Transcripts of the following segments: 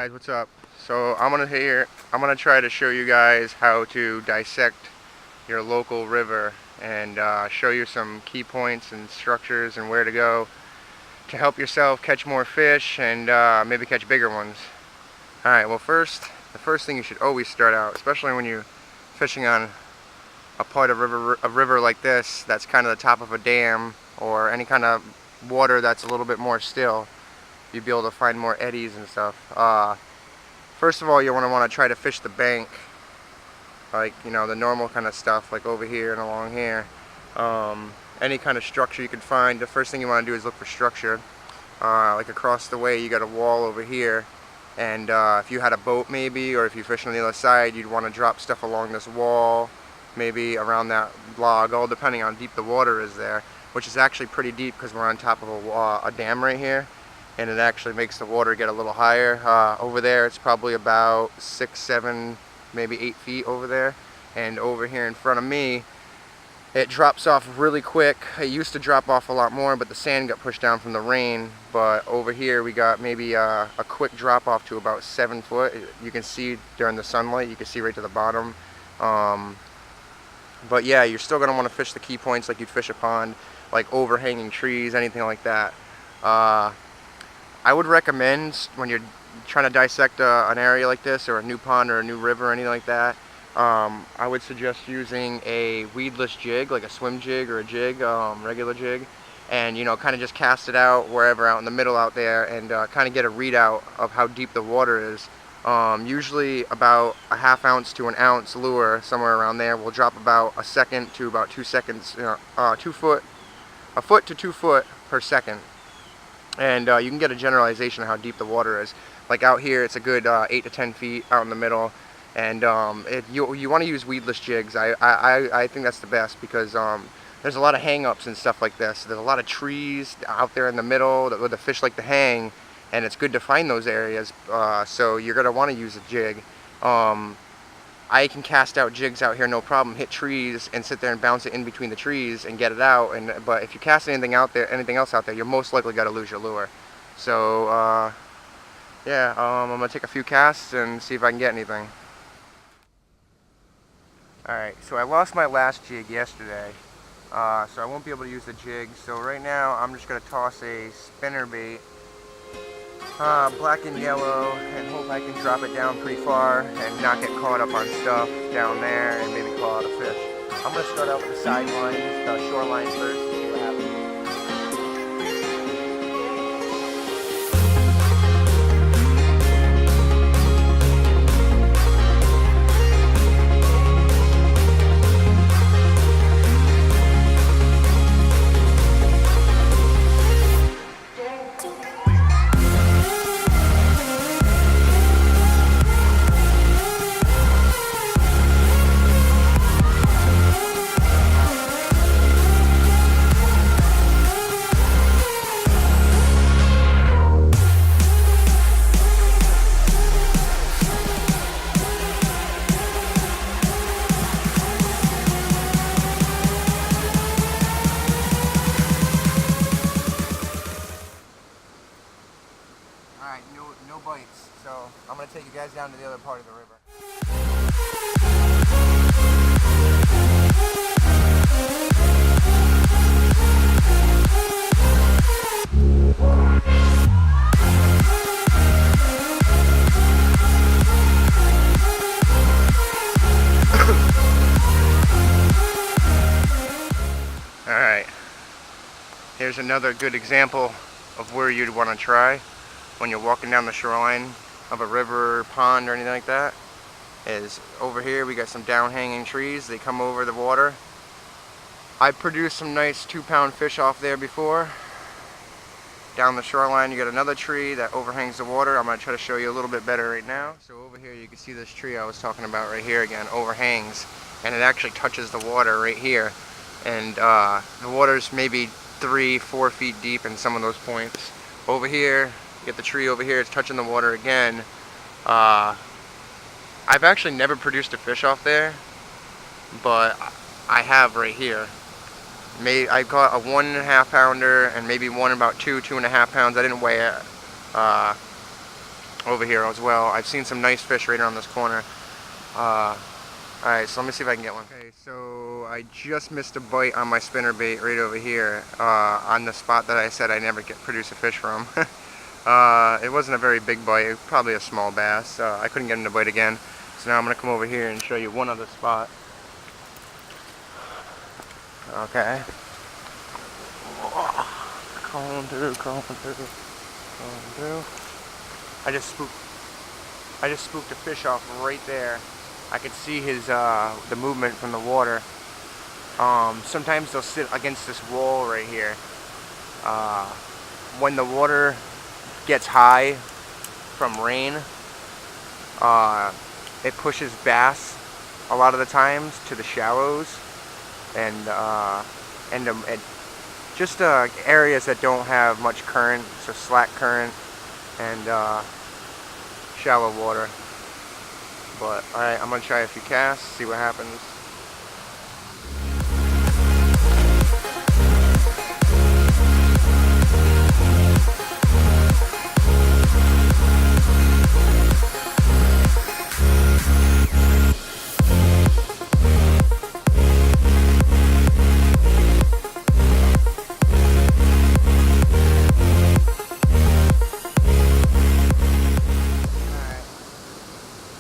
Guys, what's up? So I'm gonna try to show you guys how to dissect your local river and show you some key points and structures and where to go to help yourself catch more fish and maybe catch bigger ones. Alright, well the first thing you should always start out, especially when you're fishing on a part of a river like this that's kind of the top of a dam or any kind of water that's a little bit more still, you'd be able to find more eddies and stuff. First of all, you want to try to fish the bank, like, you know, the normal kind of stuff, like over here and along here. Any kind of structure you can find, the first thing you want to do is look for structure. Like across the way, you got a wall over here, and if you had a boat maybe, or if you fish on the other side, you'd want to drop stuff along this wall, maybe around that log, all depending on how deep the water is there, which is actually pretty deep because we're on top of a dam right here. And it actually makes the water get a little higher. Over there it's probably about 6, 7, maybe 8 feet over there, and over here in front of me it drops off really quick. It used to drop off a lot more, but the sand got pushed down from the rain. But over here we got maybe a quick drop off to about 7 foot. You can see during the sunlight, you can see right to the bottom. But yeah, you're still going to want to fish the key points like you'd fish a pond, like overhanging trees, anything like that. I would recommend, when you're trying to dissect an area like this, or a new pond or a new river or anything like that, I would suggest using a weedless jig, like a swim jig or a jig, regular jig, and, you know, kind of just cast it out wherever out in the middle out there, and kind of get a readout of how deep the water is. Usually about a ½ ounce to an ounce lure, somewhere around there, will drop about a second to about 2 seconds, a foot to 2 foot per second. And you can get a generalization of how deep the water is. Like out here, it's a good 8 to 10 feet out in the middle, and you want to use weedless jigs. I think that's the best, because there's a lot of hang-ups and stuff like this. There's a lot of trees out there in the middle where the fish like to hang, and it's good to find those areas. So you're going to want to use a jig. I can cast out jigs out here no problem, hit trees and sit there and bounce it in between the trees and get it out. But if you cast anything else out there, you're most likely going to lose your lure. So yeah, I'm going to take a few casts and see if I can get anything. Alright, so I lost my last jig yesterday, so I won't be able to use the jig. So right now I'm just going to toss a spinner bait, black and yellow, and hope I can drop it down pretty far and not get caught up on stuff down there and maybe call out a fish. I'm going to start out with the sideline, the shoreline first, and see what happens. Alright, no bites, so I'm going to take you guys down to the other part of the river. Alright, here's another good example of where you'd want to try when you're walking down the shoreline of a river, pond, or anything like that. Is over here we got some down-hanging trees. They come over the water. I produced some nice 2-pound fish off there before. Down the shoreline you got another tree that overhangs the water. I'm going to try to show you a little bit better right now. So over here you can see this tree I was talking about right here again, overhangs, and it actually touches the water right here. And the water's maybe 3-4 feet deep in some of those points. Over here, you get the tree over here, it's touching the water again. I've actually never produced a fish off there, but I have right here. I caught a 1.5 pounder and maybe one about 2.5 pounds. I didn't weigh it. over here as well. I've seen some nice fish right around this corner. Alright, so let me see if I can get one. Okay, so I just missed a bite on my spinner bait right over here on the spot that I said I never produce a fish from. It wasn't a very big bite, it was probably a small bass. I couldn't get him to bite again. So now I'm going to come over here and show you one other spot. Okay. Crawling through. I just spooked a fish off right there. I could see his the movement from the water. Sometimes they'll sit against this wall right here. When the water gets high from rain, it pushes bass a lot of the times to the shallows and just areas that don't have much current, so slack current and shallow water. But alright, I'm going to try a few casts, see what happens.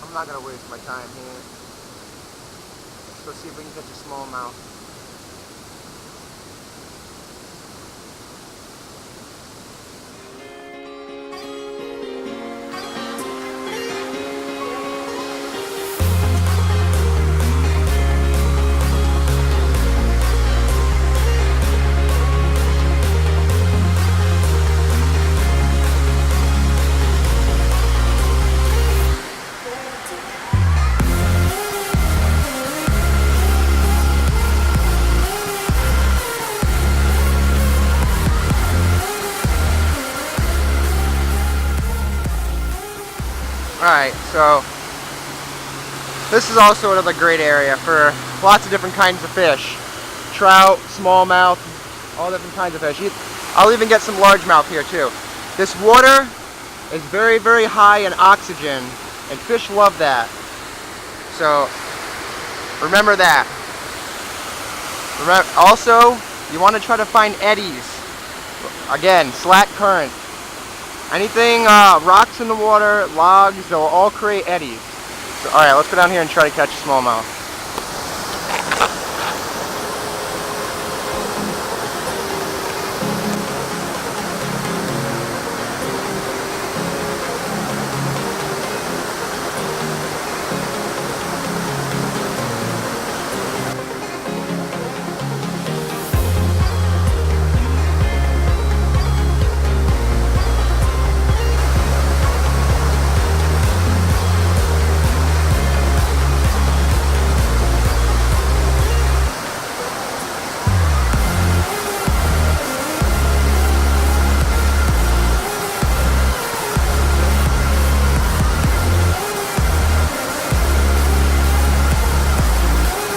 I'm not going to waste my time here. Let's go see if we can catch a smallmouth. Alright, so this is also another great area for lots of different kinds of fish. Trout, smallmouth, all different kinds of fish. I'll even get some largemouth here too. This water is very, very high in oxygen, and fish love that. So remember that. Also, you want to try to find eddies. Again, slack current. Anything, rocks in the water, logs, they'll all create eddies. So, alright, let's go down here and try to catch a smallmouth.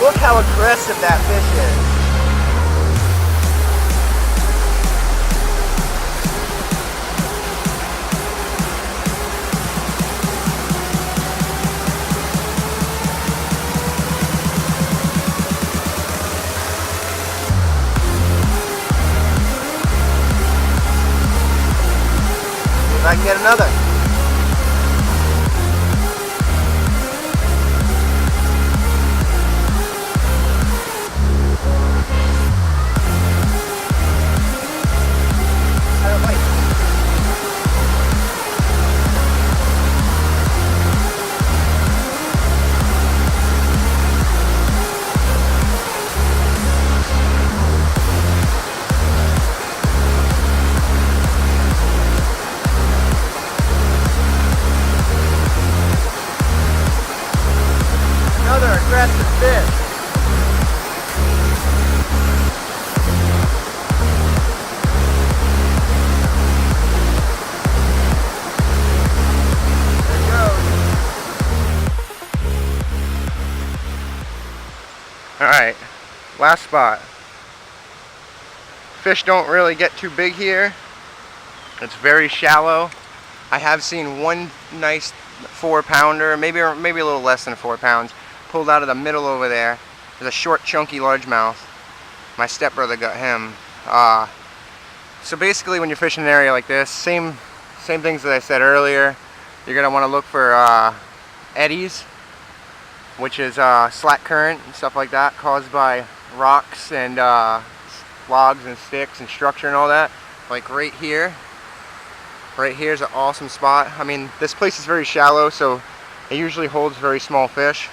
Look how aggressive that fish is. See if I can get another. Another aggressive fish. There it goes. Alright, last spot. Fish don't really get too big here. It's very shallow. I have seen one nice 4-pounder, maybe a little less than 4 pounds, pulled out of the middle over there. There's a short, chunky largemouth. My stepbrother got him. So basically, when you're fishing an area like this, same things that I said earlier. You're gonna want to look for eddies, which is slack current and stuff like that, caused by rocks and logs and sticks and structure and all that. Like right here. Right here is an awesome spot. I mean, this place is very shallow, so it usually holds very small fish,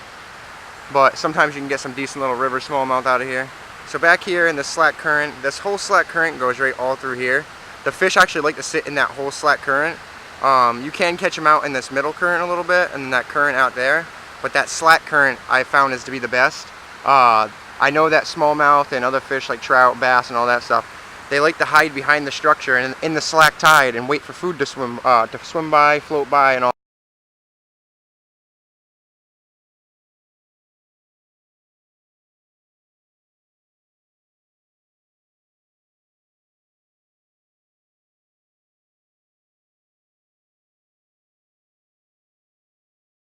but sometimes you can get some decent little river smallmouth out of here. So back here in the slack current, this whole slack current goes right all through here. The fish actually like to sit in that whole slack current. You can catch them out in this middle current a little bit, and that current out there, but that slack current I found is to be the best. I know that smallmouth and other fish like trout, bass, and all that stuff, they like to hide behind the structure and in the slack tide and wait for food to swim by, float by, and all